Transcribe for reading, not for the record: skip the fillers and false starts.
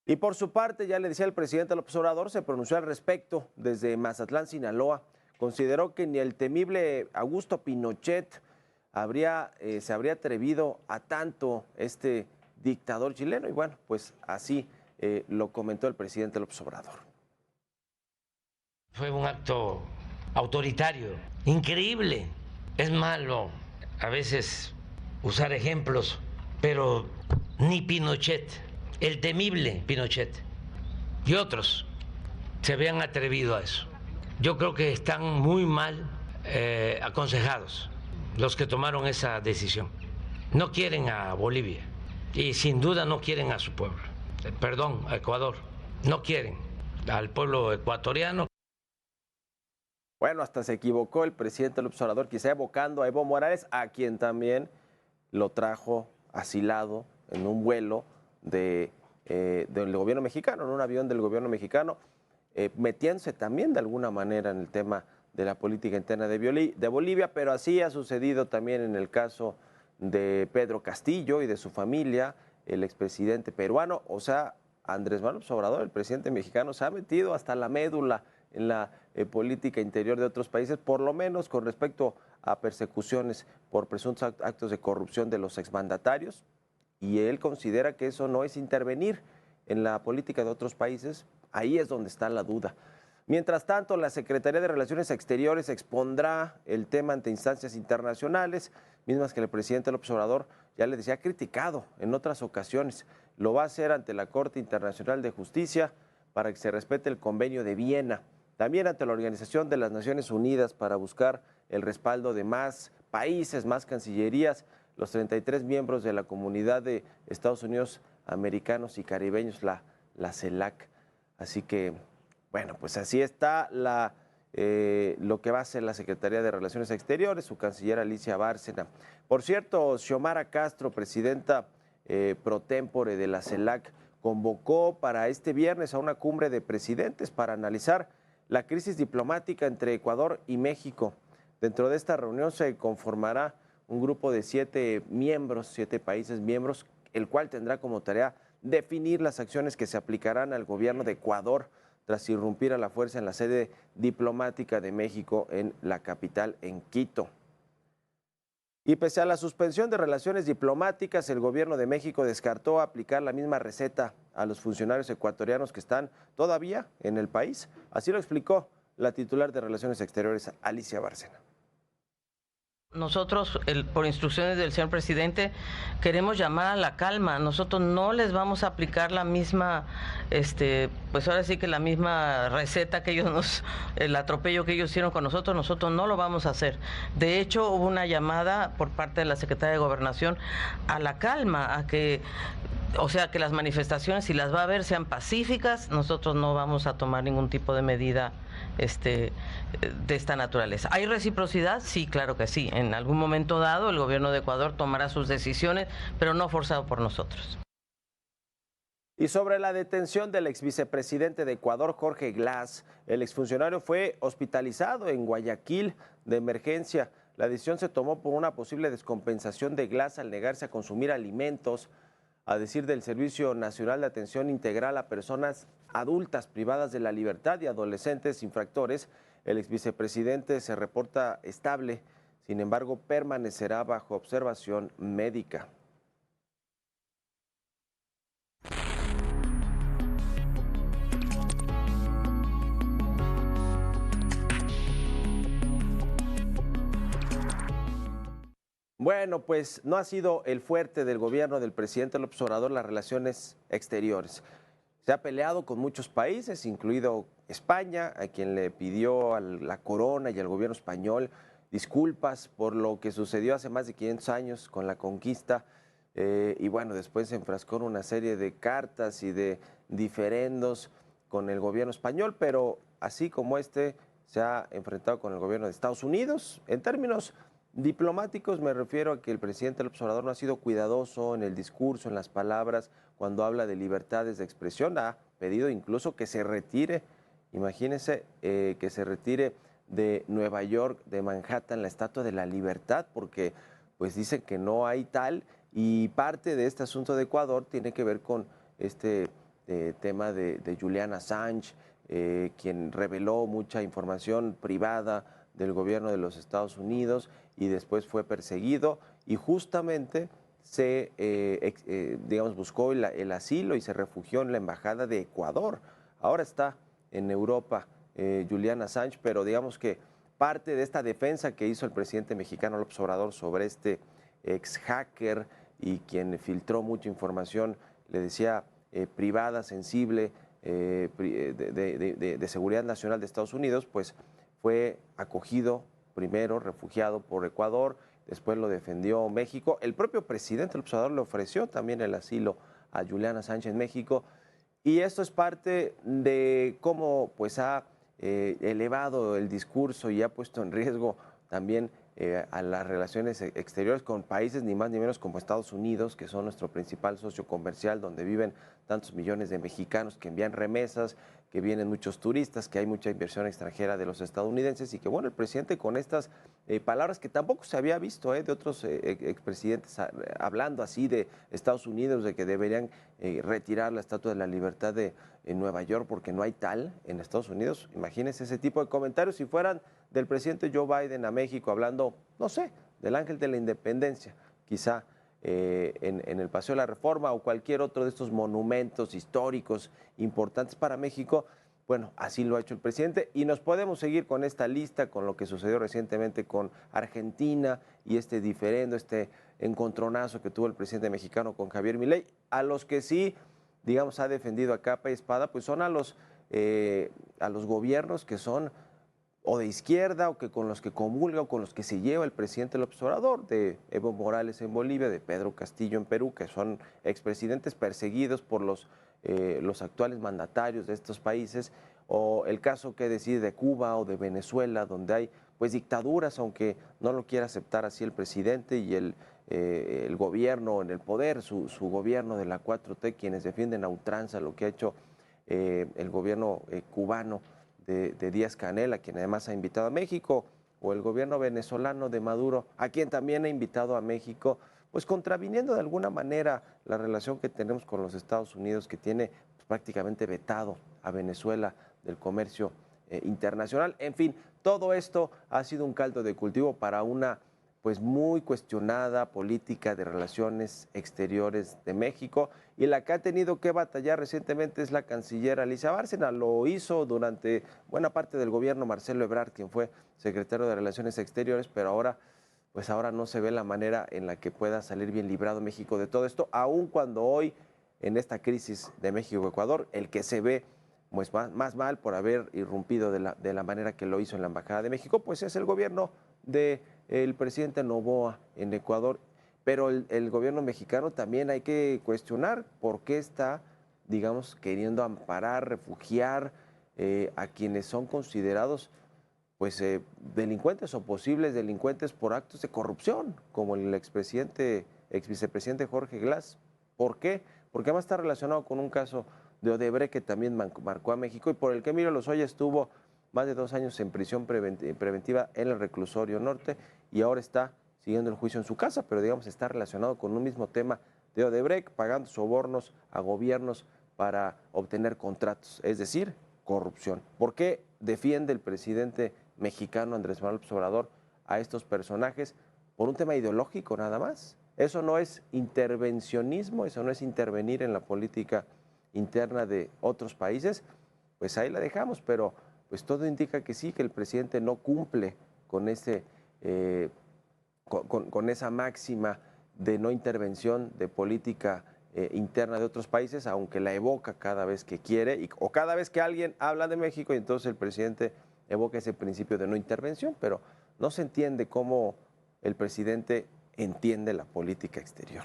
Y por su parte, ya le decía el presidente López Obrador, se pronunció al respecto desde Mazatlán, Sinaloa. Consideró que ni el temible Augusto Pinochet se habría atrevido a tanto este dictador chileno. Y bueno, pues así lo comentó el presidente López Obrador. Fue un acto autoritario, increíble. Es malo a veces usar ejemplos, pero ni Pinochet, el temible Pinochet y otros se habían atrevido a eso. Yo creo que están muy mal aconsejados los que tomaron esa decisión. No quieren a Bolivia y sin duda no quieren a su pueblo. Perdón, a Ecuador. No quieren al pueblo ecuatoriano. Bueno, hasta se equivocó el presidente López Obrador, quizá evocando a Evo Morales, a quien también lo trajo asilado en un vuelo del gobierno mexicano, en un avión del gobierno mexicano, metiéndose también de alguna manera en el tema de la política interna de Bolivia, pero así ha sucedido también en el caso de Pedro Castillo y de su familia, el expresidente peruano. O sea, Andrés Manuel López Obrador, el presidente mexicano, se ha metido hasta la médula en la política interior de otros países, por lo menos con respecto a persecuciones por presuntos actos de corrupción de los exmandatarios, y él considera que eso no es intervenir en la política de otros países. Ahí es donde está la duda. Mientras tanto, la Secretaría de Relaciones Exteriores expondrá el tema ante instancias internacionales, mismas que el presidente López Obrador ya le decía, ha criticado en otras ocasiones. Lo va a hacer ante la Corte Internacional de Justicia para que se respete el Convenio de Viena. También ante la Organización de las Naciones Unidas para buscar el respaldo de más países, más cancillerías, los 33 miembros de la Comunidad de Estados Unidos Americanos y Caribeños, la CELAC. Así que, bueno, pues así está lo que va a hacer la Secretaría de Relaciones Exteriores, su canciller Alicia Bárcena. Por cierto, Xiomara Castro, presidenta pro tempore de la CELAC, convocó para este viernes a una cumbre de presidentes para analizar la crisis diplomática entre Ecuador y México. Dentro de esta reunión se conformará un grupo de 7 países miembros, el cual tendrá como tarea definir las acciones que se aplicarán al gobierno de Ecuador tras irrumpir a la fuerza en la sede diplomática de México en la capital, en Quito. Y pese a la suspensión de relaciones diplomáticas, el gobierno de México descartó aplicar la misma receta a los funcionarios ecuatorianos que están todavía en el país. Así lo explicó la titular de Relaciones Exteriores, Alicia Bárcena. Nosotros, por instrucciones del señor presidente, queremos llamar a la calma. Nosotros no les vamos a aplicar la misma, pues ahora sí que la misma receta que ellos el atropello que ellos hicieron con nosotros no lo vamos a hacer. De hecho, hubo una llamada por parte de la Secretaría de Gobernación a la calma, a que, o sea, que las manifestaciones, si las va a haber, sean pacíficas. Nosotros no vamos a tomar ningún tipo de medida de esta naturaleza. ¿Hay reciprocidad? Sí, claro que sí. En algún momento dado el gobierno de Ecuador tomará sus decisiones, pero no forzado por nosotros. Y sobre la detención del exvicepresidente de Ecuador, Jorge Glass, el exfuncionario fue hospitalizado en Guayaquil de emergencia. La decisión se tomó por una posible descompensación de Glass al negarse a consumir alimentos. A decir del Servicio Nacional de Atención Integral a Personas Adultas Privadas de la Libertad y Adolescentes Infractores, el exvicepresidente se reporta estable, sin embargo, permanecerá bajo observación médica. Bueno, pues no ha sido el fuerte del gobierno del presidente López Obrador las relaciones exteriores. Se ha peleado con muchos países, incluido España, a quien le pidió a la corona y al gobierno español disculpas por lo que sucedió hace más de 500 años con la conquista. Y bueno, después se enfrascó en una serie de cartas y de diferendos con el gobierno español, pero así como se ha enfrentado con el gobierno de Estados Unidos. En términos diplomáticos me refiero a que el presidente López Obrador no ha sido cuidadoso en el discurso, en las palabras, cuando habla de libertades de expresión. Ha pedido incluso que se retire, imagínense, que se retire de Nueva York, de Manhattan, la Estatua de la Libertad, porque pues dicen que no hay tal, y parte de este asunto de Ecuador tiene que ver con este tema de Julian Assange, quien reveló mucha información privada del gobierno de los Estados Unidos y después fue perseguido y justamente se, digamos, buscó el asilo y se refugió en la embajada de Ecuador. Ahora está en Europa Julian Assange, pero digamos que parte de esta defensa que hizo el presidente mexicano López Obrador sobre este ex hacker y quien filtró mucha información, le decía, privada, sensible, de seguridad nacional de Estados Unidos, pues fue acogido primero, refugiado por Ecuador, después lo defendió México. El propio presidente López Obrador le ofreció también el asilo a Julian Assange en México. Y esto es parte de cómo pues, ha elevado el discurso y ha puesto en riesgo también a las relaciones exteriores con países ni más ni menos como Estados Unidos, que son nuestro principal socio comercial, donde viven tantos millones de mexicanos que envían remesas, que vienen muchos turistas, que hay mucha inversión extranjera de los estadounidenses y que, bueno, el presidente con estas palabras que tampoco se había visto de otros expresidentes hablando así de Estados Unidos, de que deberían retirar la Estatua de la Libertad en Nueva York porque no hay tal en Estados Unidos. Imagínense ese tipo de comentarios si fueran del presidente Joe Biden a México hablando, no sé, del Ángel de la Independencia, quizá en el Paseo de la Reforma o cualquier otro de estos monumentos históricos importantes para México. Bueno, así lo ha hecho el presidente y nos podemos seguir con esta lista, con lo que sucedió recientemente con Argentina y este diferendo, este encontronazo que tuvo el presidente mexicano con Javier Milei, a los que sí, digamos, ha defendido a capa y espada, pues son a los gobiernos que son o de izquierda o que con los que comulga o con los que se lleva el presidente López Obrador, de Evo Morales en Bolivia, de Pedro Castillo en Perú, que son expresidentes perseguidos por los actuales mandatarios de estos países, o el caso que decide de Cuba o de Venezuela, donde hay pues dictaduras, aunque no lo quiera aceptar así el presidente y el gobierno en el poder, su gobierno de la 4T, quienes defienden a ultranza lo que ha hecho el gobierno cubano de Díaz-Canel, a quien además ha invitado a México, o el gobierno venezolano de Maduro, a quien también ha invitado a México, pues contraviniendo de alguna manera la relación que tenemos con los Estados Unidos, que tiene pues, prácticamente vetado a Venezuela del comercio internacional. En fin, todo esto ha sido un caldo de cultivo para una pues muy cuestionada política de relaciones exteriores de México, y la que ha tenido que batallar recientemente es la canciller Alicia Bárcena. Lo hizo durante buena parte del gobierno Marcelo Ebrard, quien fue secretario de Relaciones Exteriores, pero ahora no se ve la manera en la que pueda salir bien librado México de todo esto, aun cuando hoy en esta crisis de México-Ecuador, el que se ve pues, más mal por haber irrumpido de la manera que lo hizo en la Embajada de México, pues es el gobierno del presidente Noboa en Ecuador. Pero el gobierno mexicano también hay que cuestionar por qué está, digamos, queriendo amparar, refugiar a quienes son considerados pues delincuentes o posibles delincuentes por actos de corrupción, como el ex vicepresidente Jorge Glass. ¿Por qué? Porque además está relacionado con un caso de Odebrecht que también marcó a México y por el que Emilio Lozoya estuvo más de 2 años en prisión preventiva en el reclusorio norte y ahora está siguiendo el juicio en su casa, pero digamos está relacionado con un mismo tema de Odebrecht, pagando sobornos a gobiernos para obtener contratos, es decir, corrupción. ¿Por qué defiende el presidente mexicano Andrés Manuel López Obrador a estos personajes? Por un tema ideológico nada más. Eso no es intervencionismo, eso no es intervenir en la política interna de otros países. Pues ahí la dejamos, pero pues todo indica que sí, que el presidente no cumple con con esa máxima de no intervención de política interna de otros países, aunque la evoca cada vez que quiere o cada vez que alguien habla de México y entonces el presidente evoca ese principio de no intervención, pero no se entiende cómo el presidente entiende la política exterior.